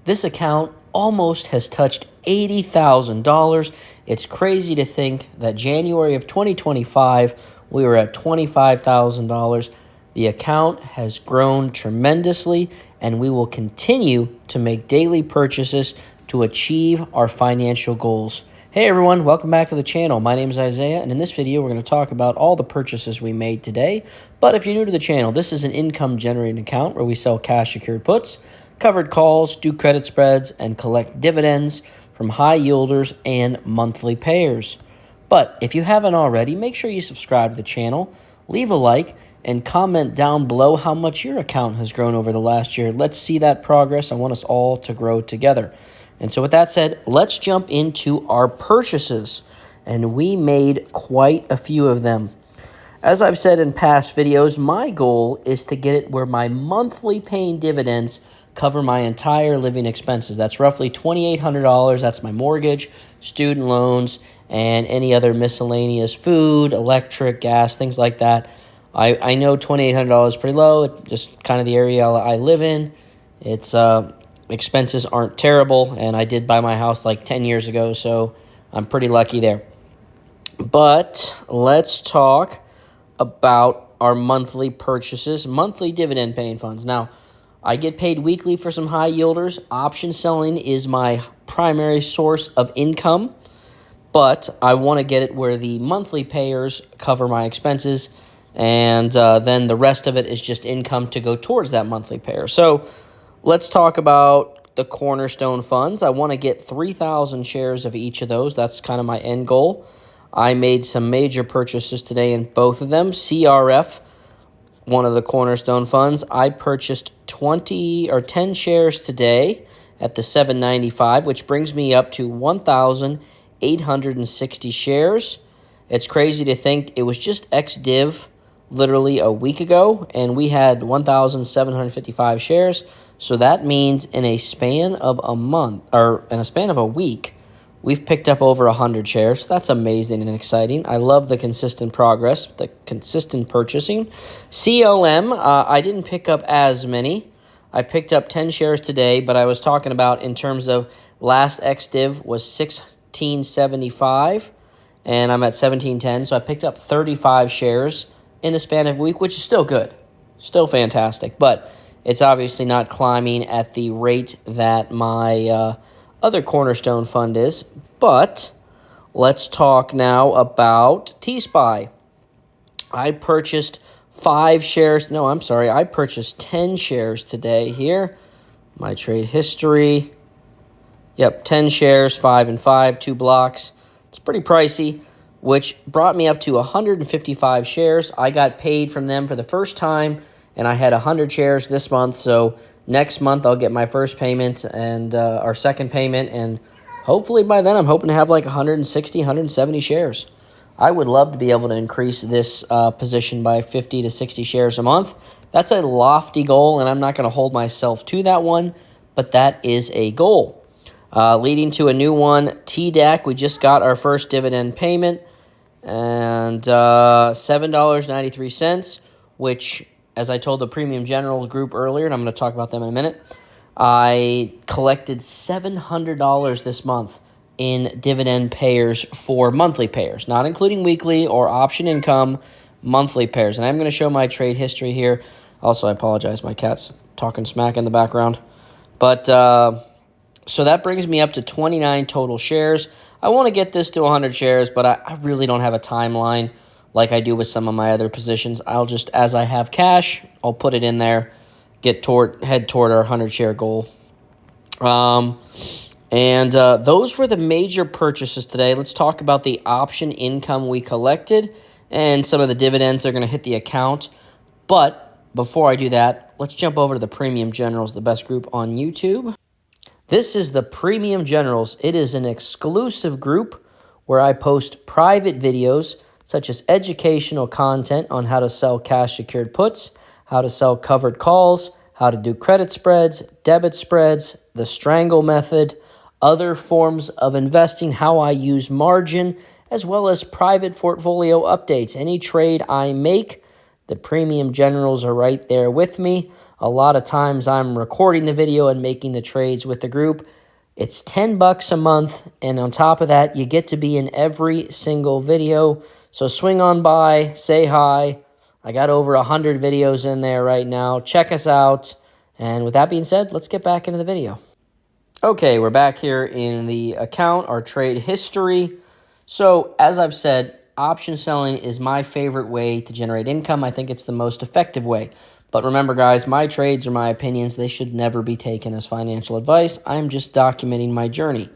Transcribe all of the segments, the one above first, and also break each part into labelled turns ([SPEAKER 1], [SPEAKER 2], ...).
[SPEAKER 1] This account almost has touched $80,000. It's crazy to think that January of 2025, we were at $25,000. The account has grown tremendously, and we will continue to make daily purchases to achieve our financial goals. Hey everyone, welcome back to the channel. My name is Isaiah, and in this video, we're going to talk about all the purchases we made today. But if you're new to the channel, this is an income generating account where we sell cash secured puts, covered calls, do credit spreads, and collect dividends from high yielders and monthly payers. But if you haven't already, make sure you subscribe to the channel, leave a like, and comment down below how much your account has grown over the last year. Let's see that progress. I want us all to grow together. And so with that said, let's jump into our purchases. And we made quite a few of them. As I've said in past videos, my goal is to get it where my monthly paying dividends cover my entire living expenses. That's roughly $2,800. That's my mortgage, student loans, and any other miscellaneous food, electric, gas, things like that. I know $2,800 is pretty low. It's just kind of the area I live in. It's expenses aren't terrible, and I did buy my house like 10 years ago, so I'm pretty lucky there. But let's talk about our monthly purchases, monthly dividend paying funds. Now, I get paid weekly for some high yielders. Option selling is my primary source of income, but I want to get it where the monthly payers cover my expenses, and then the rest of it is just income to go towards that monthly payer. So let's talk about the cornerstone funds. I want to get 3,000 shares of each of those. That's kind of my end goal. I made some major purchases today in both of them. CRF, one of the cornerstone funds, I purchased 10 shares today at the $7.95, which brings me up to 1,860 shares. It's crazy to think it was just ex-div literally a week ago, and we had 1,755 shares. So that means in a span of a month, or in a span of a week, we've picked up over 100 shares. That's amazing and exciting. I love the consistent progress, the consistent purchasing. COM, I didn't pick up as many. I picked up 10 shares today, but I was talking about in terms of last ex-div was 1675, and I'm at 1710, so I picked up 35 shares in the span of a week, which is still good, still fantastic, but it's obviously not climbing at the rate that my other cornerstone fund is. But let's talk now about T-Spy. I purchased 5 shares. No, I'm sorry. I purchased 10 shares today here. My trade history. Yep, 10 shares, 5 and 5, 2 blocks. It's pretty pricey, which brought me up to 155 shares. I got paid from them for the first time, and I had 100 shares this month. So next month I'll get my first payment and our second payment, and hopefully by then I'm hoping to have like 160, 170 shares. I would love to be able to increase this position by 50 to 60 shares a month. That's a lofty goal, and I'm not going to hold myself to that one, but that is a goal. Leading to a new one, TDAC. We just got our first dividend payment, and $7.93, which, as I told the Premium General group earlier, and I'm going to talk about them in a minute, I collected $700 this month in dividend payers for monthly payers, not including weekly or option income, monthly payers. And I'm going to show my trade history here. Also, I apologize, my cat's talking smack in the background. But so that brings me up to 29 total shares. I want to get this to 100 shares, but I really don't have a timeline like I do with some of my other positions. I'll just, as I have cash, I'll put it in there, head toward our 100-share goal. Those were the major purchases today. Let's talk about the option income we collected and some of the dividends that are going to hit the account. But before I do that, let's jump over to the Premium Generals, the best group on YouTube. This is the Premium Generals. It is an exclusive group where I post private videos such as educational content on how to sell cash secured puts, how to sell covered calls, how to do credit spreads, debit spreads, the strangle method, other forms of investing, how I use margin, as well as private portfolio updates. Any trade I make, the Premium Generals are right there with me. A lot of times I'm recording the video and making the trades with the group. It's $10 a month, and on top of that, you get to be in every single video. So swing on by, say hi. I got over 100 videos in there right now. Check us out. And with that being said, let's get back into the video. Okay, we're back here in the account, our trade history. So as I've said, option selling is my favorite way to generate income. I think it's the most effective way. But remember, guys, my trades are my opinions. They should never be taken as financial advice. I'm just documenting my journey.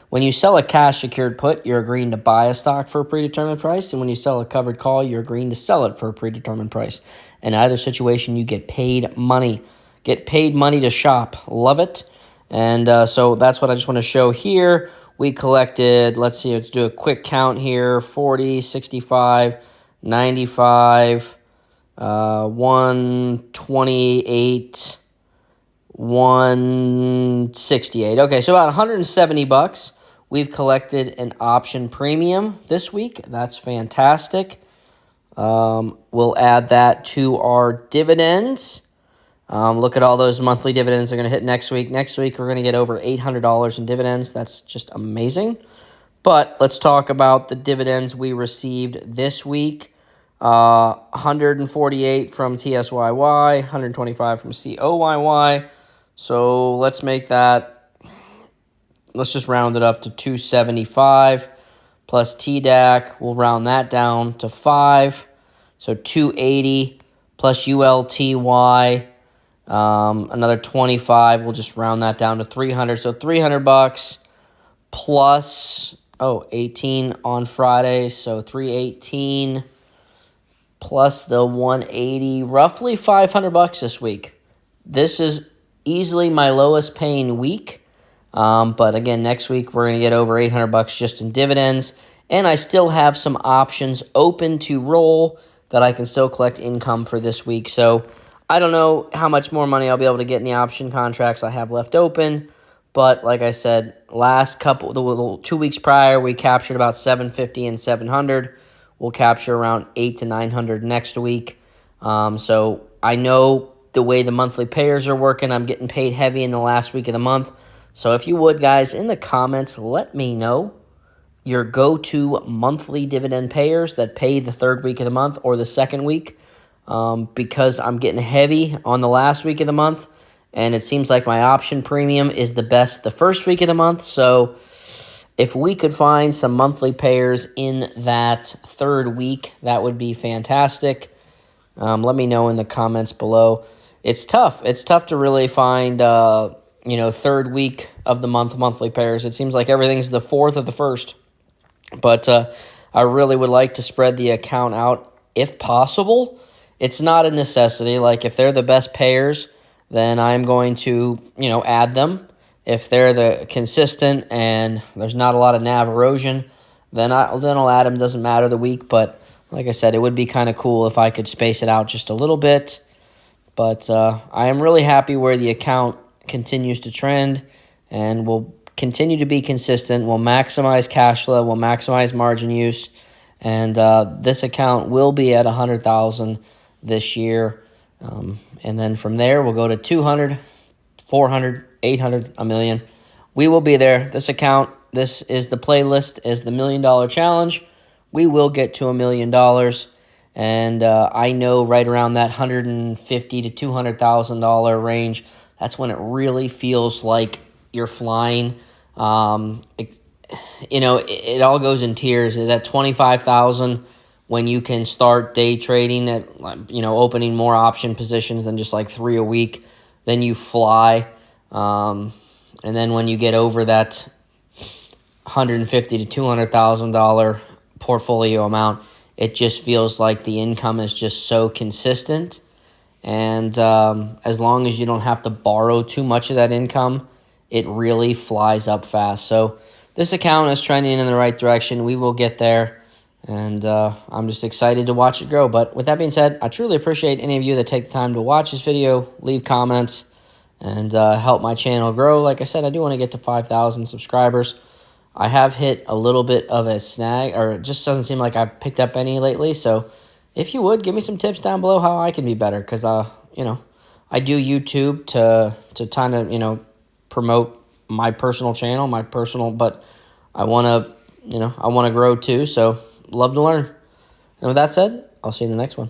[SPEAKER 1] When you sell a cash secured put, you're agreeing to buy a stock for a predetermined price. And when you sell a covered call, you're agreeing to sell it for a predetermined price. In either situation, you get paid money. Get paid money to shop. Love it. And so that's what I just want to show here. We collected, let's see, let's do a quick count here, 40, 65, 95, 128, 168. Okay, so about $170 we've collected an option premium this week. That's fantastic. We'll add that to our dividends. Look at all those monthly dividends they're going to hit next week. Next week, we're going to get over $800 in dividends. That's just amazing. But let's talk about the dividends we received this week. 148 from TSYY, 125 from COYY. So let's make that, let's just round it up to 275 plus TDAC. We'll round that down to 5. So 280 plus ULTY. Another 25. We'll just round that down to 300. So $300 plus 18 on Friday. So 318 plus the 180, roughly $500 this week. This is easily my lowest paying week. But again, next week we're going to get over $800 just in dividends. And I still have some options open to roll that I can still collect income for this week. So I don't know how much more money I'll be able to get in the option contracts I have left open. But like I said, last couple, the 2 weeks prior, we captured about 750 and 700. We'll capture around 800 to 900 next week. So I know the way the monthly payers are working. I'm getting paid heavy in the last week of the month. So if you would, guys, in the comments, let me know your go-to monthly dividend payers that pay the third week of the month or the second week. Because I'm getting heavy on the last week of the month. And it seems like my option premium is the best the first week of the month. So if we could find some monthly payers in that third week, that would be fantastic. Let me know in the comments below. It's tough. It's tough to really find, third week of the month monthly pairs. It seems like everything's the fourth or the first. But I really would like to spread the account out if possible. It's not a necessity. Like if they're the best pairs, then I'm going to, add them. If they're the consistent and there's not a lot of NAV erosion, then I'll add them. Doesn't matter the week, but like I said, it would be kind of cool if I could space it out just a little bit. But I am really happy where the account continues to trend, and will continue to be consistent. We'll maximize cash flow. We'll maximize margin use, and this account will be at 100,000 this year. And then from there, we'll go to 200, 400, 800, a million. We will be there. This account, this is the playlist, is the $1 Million Challenge. We will get to $1 million. And I know right around that $150,000 to $200,000 range, that's when it really feels like you're flying. It all goes in tiers. That 25,000 when you can start day trading at, opening more option positions than just like 3 a week, then you fly. And then when you get over that $150,000 to $200,000 portfolio amount, it just feels like the income is just so consistent. And as long as you don't have to borrow too much of that income, it really flies up fast. So this account is trending in the right direction. We will get there. And I'm just excited to watch it grow. But with that being said, I truly appreciate any of you that take the time to watch this video, leave comments, and help my channel grow. Like I said, I do want to get to 5,000 subscribers. I have hit a little bit of a snag, or it just doesn't seem like I've picked up any lately. So if you would, give me some tips down below how I can be better, because, I do YouTube to kind of, promote my personal channel, but I want to, I want to grow too. So love to learn. And with that said, I'll see you in the next one.